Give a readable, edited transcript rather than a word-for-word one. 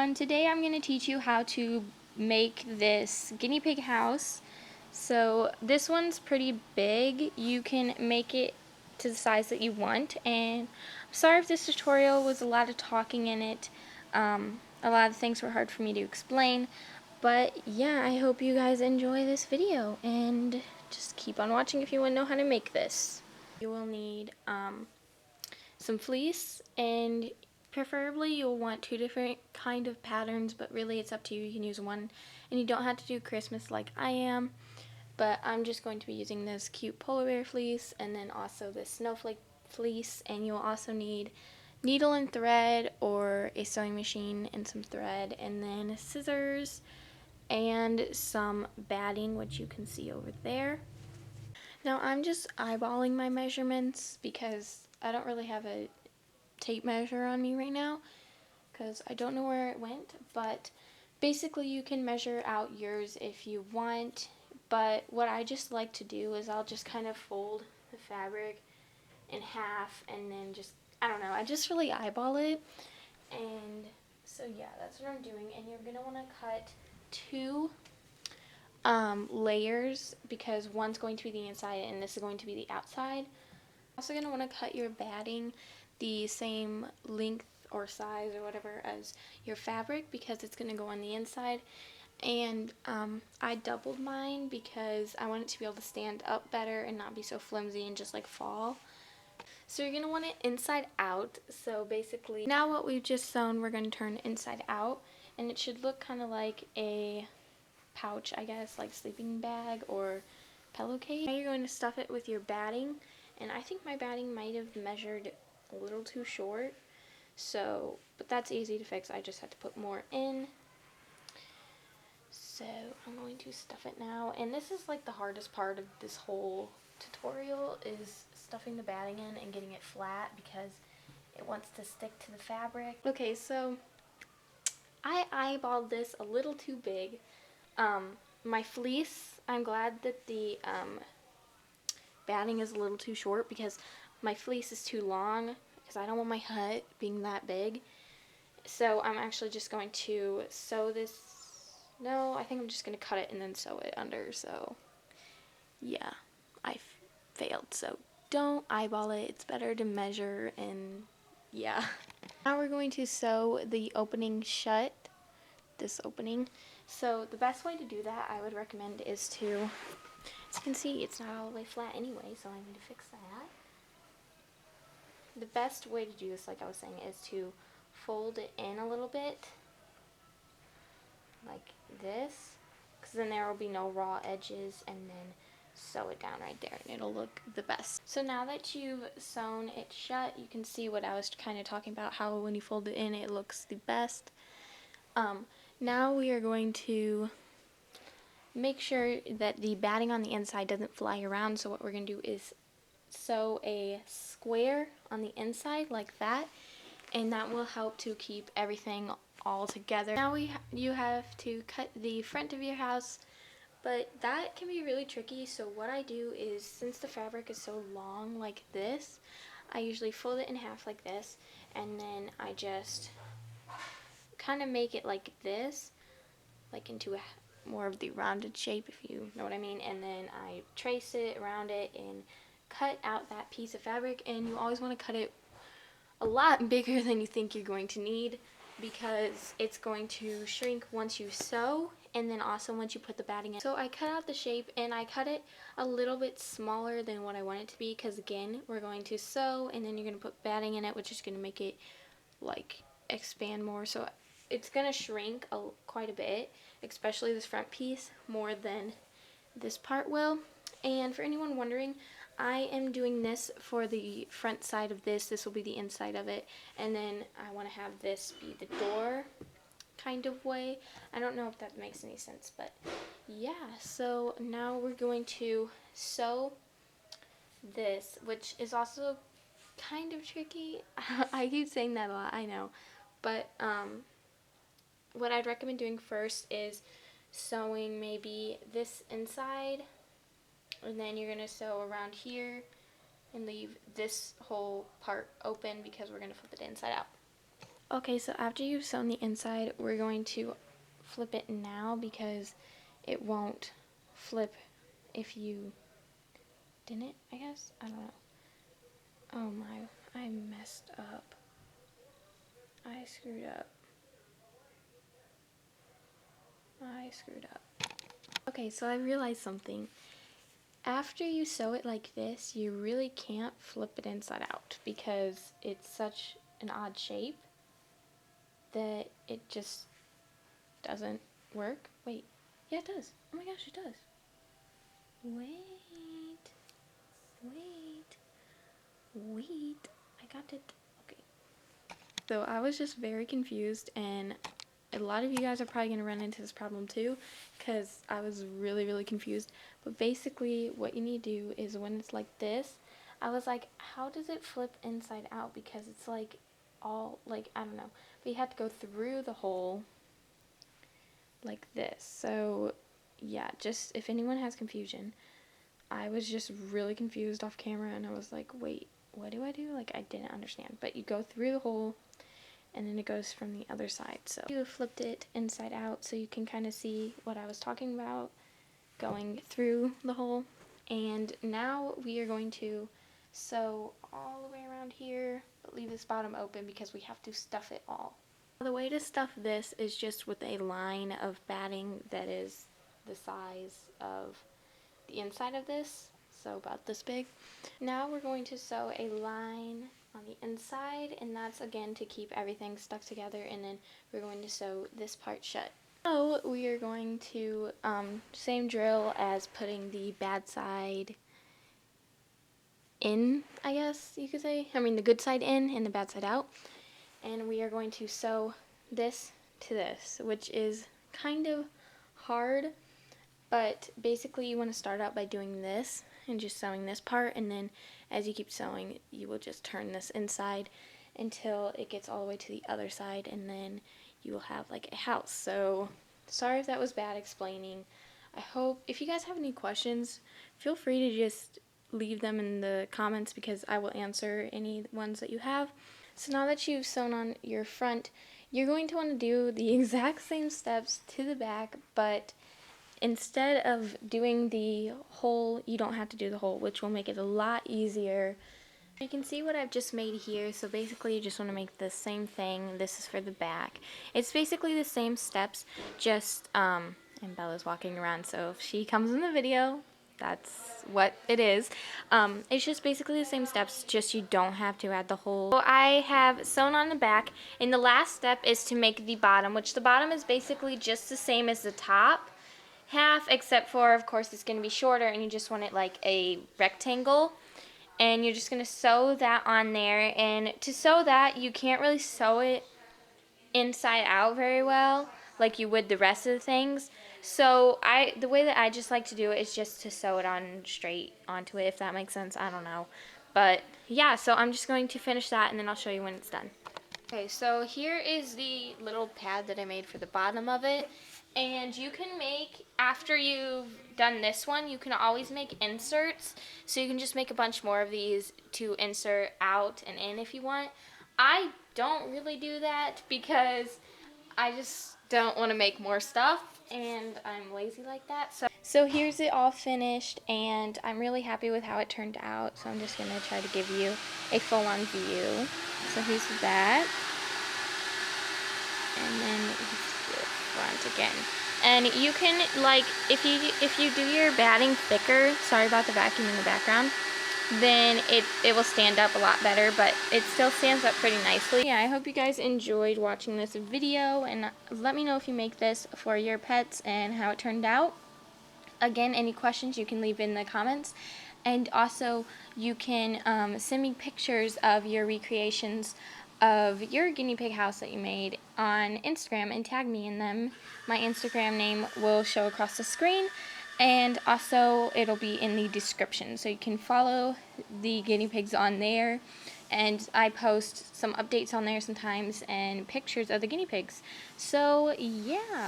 everyone. Today I'm going to teach you how to make this guinea pig house. So this one's pretty big. You can make it to the size that you want, and I'm sorry if this tutorial was a lot of talking in it. A lot of things were hard for me to explain, but yeah, I hope you guys enjoy this video and just keep on watching if you want to know how to make this. You will need some fleece, and preferably you'll want 2 different kind of patterns, but really it's up to you. You can use one, and you don't have to do Christmas like I am, but I'm just going to be using this cute polar bear fleece and then also this snowflake fleece. And you'll also need needle and thread, or a sewing machine and some thread, and then scissors and some batting, which you can see over there. Now I'm just eyeballing my measurements because I don't really have a tape measure on me right now because I don't know where it went, but basically you can measure out yours if you want. But what I just like to do is I'll just kind of fold the fabric in half, and then just, I don't know, I just really eyeball it. And so yeah, that's what I'm doing. And you're gonna want to cut 2 layers, because one's going to be the inside and this is going to be the outside. Also going to want to cut your batting the same length or size or whatever as your fabric, because it's going to go on the inside. And I doubled mine because I want it to be able to stand up better and not be so flimsy and just like fall. So you're going to want it inside out. So basically now what we've just sewn, we're going to turn inside out, and it should look kind of like a pouch, I guess, like sleeping bag or pillowcase. Now you're going to stuff it with your batting, and I think my batting might have measured a little too short, so, but that's easy to fix. I just had to put more in. So I'm going to stuff it now, and this is like the hardest part of this whole tutorial, is stuffing the batting in and getting it flat because it wants to stick to the fabric. Okay, so I eyeballed this a little too big. My fleece, I'm glad that the batting is a little too short, because my fleece is too long, because I don't want my hut being that big. So I'm actually just going to sew this. No, I think I'm just going to cut it and then sew it under. So yeah, I failed. So don't eyeball it. It's better to measure, and yeah. Now we're going to sew the opening shut, this opening. So the best way to do that, I would recommend, is to, as you can see, it's not all the way flat anyway, so I need to fix that. The best way to do this, like I was saying, is to fold it in a little bit, like this, because then there will be no raw edges, and then sew it down right there, and it'll look the best. So now that you've sewn it shut, you can see what I was kind of talking about, how when you fold it in, it looks the best. Now we are going to make sure that the batting on the inside doesn't fly around. So what we're going to do is sew a square on the inside like that, and that will help to keep everything all together. Now you have to cut the front of your house, but that can be really tricky. So what I do is, since the fabric is so long like this, I usually fold it in half like this, and then I just kind of make it like this, like into a more of the rounded shape, if you know what I mean, and then I trace it around it and cut out that piece of fabric. And you always want to cut it a lot bigger than you think you're going to need, because it's going to shrink once you sew, and then also once you put the batting in. So I cut out the shape, and I cut it a little bit smaller than what I want it to be, because again, we're going to sew and then you're going to put batting in it, which is going to make it like expand more. So it's going to shrink quite a bit, especially this front piece, more than this part will. And for anyone wondering, I am doing this for the front side of this. This will be the inside of it, and then I want to have this be the door kind of way. I don't know if that makes any sense, but yeah. So now we're going to sew this, which is also kind of tricky. I keep saying that a lot, I know, but what I'd recommend doing first is sewing maybe this inside, and then you're going to sew around here and leave this whole part open, because we're going to flip it inside out. Okay, so after you've sewn the inside, we're going to flip it now because it won't flip if you didn't, I guess? I don't know. Oh my, I messed up. I screwed up. I screwed up. Okay, so I realized something. After you sew it like this, you really can't flip it inside out because it's such an odd shape that it just doesn't work. Wait, yeah, it does. Oh my gosh, it does. Wait, wait, wait. I got it. Okay. So I was just very confused, and a lot of you guys are probably going to run into this problem too because I was really confused. But basically what you need to do is when it's like this, I was like, how does it flip inside out? Because it's like all, like, I don't know. But you have to go through the hole like this. So yeah, just if anyone has confusion, I was just really confused off camera and I was like, wait, what do I do? Like, I didn't understand. But you go through the hole and then it goes from the other side. So you flipped it inside out so you can kind of see what I was talking about going through the hole. And now we are going to sew all the way around here, but leave this bottom open because we have to stuff it all. The way to stuff this is just with a line of batting that is the size of the inside of this, so about this big. Now we're going to sew a line on the inside, and that's again to keep everything stuck together, and then we're going to sew this part shut. So we are going to, same drill as putting the bad side in, I guess you could say. I mean the good side in and the bad side out. And we are going to sew this to this, which is kind of hard. But basically you want to start out by doing this and just sewing this part, and then as you keep sewing you will just turn this inside until it gets all the way to the other side, and then you will have like a house. So sorry if that was bad explaining. I hope if you guys have any questions, feel free to just leave them in the comments because I will answer any ones that you have. So now that you've sewn on your front, you're going to want to do the exact same steps to the back, but instead of doing the hole, you don't have to do the hole, which will make it a lot easier. You can see what I've just made here. So basically you just want to make the same thing. This is for the back. It's basically the same steps, just and Bella's walking around, so if she comes in the video, that's what it is. It's just basically the same steps, just you don't have to add the hole. So I have sewn on the back, and the last step is to make the bottom, which the bottom is basically just the same as the top half, except for, of course, it's going to be shorter, and you just want it like a rectangle. And you're just going to sew that on there, and to sew that, you can't really sew it inside out very well like you would the rest of the things. So the way that I just like to do it is just to sew it on straight onto it, if that makes sense. I don't know. But yeah, so I'm just going to finish that and then I'll show you when it's done. Okay, so here is the little pad that I made for the bottom of it. And you can make, after you've done this one, you can always make inserts. So you can just make a bunch more of these to insert out and in if you want. I don't really do that because I just don't want to make more stuff and I'm lazy like that. So here's it all finished, and I'm really happy with how it turned out. So I'm just going to try to give you a full-on view. So here's the back. And then here's the front again. And you can, like, if you do your batting thicker, sorry about the vacuum in the background, then it will stand up a lot better, but it still stands up pretty nicely. Yeah, I hope you guys enjoyed watching this video, and let me know if you make this for your pets and how it turned out. Again, any questions you can leave in the comments, and also you can send me pictures of your recreations of your guinea pig house that you made on Instagram and tag me in them. My Instagram name will show across the screen, and also it'll be in the description, so you can follow the guinea pigs on there, and I post some updates on there sometimes and pictures of the guinea pigs. So yeah.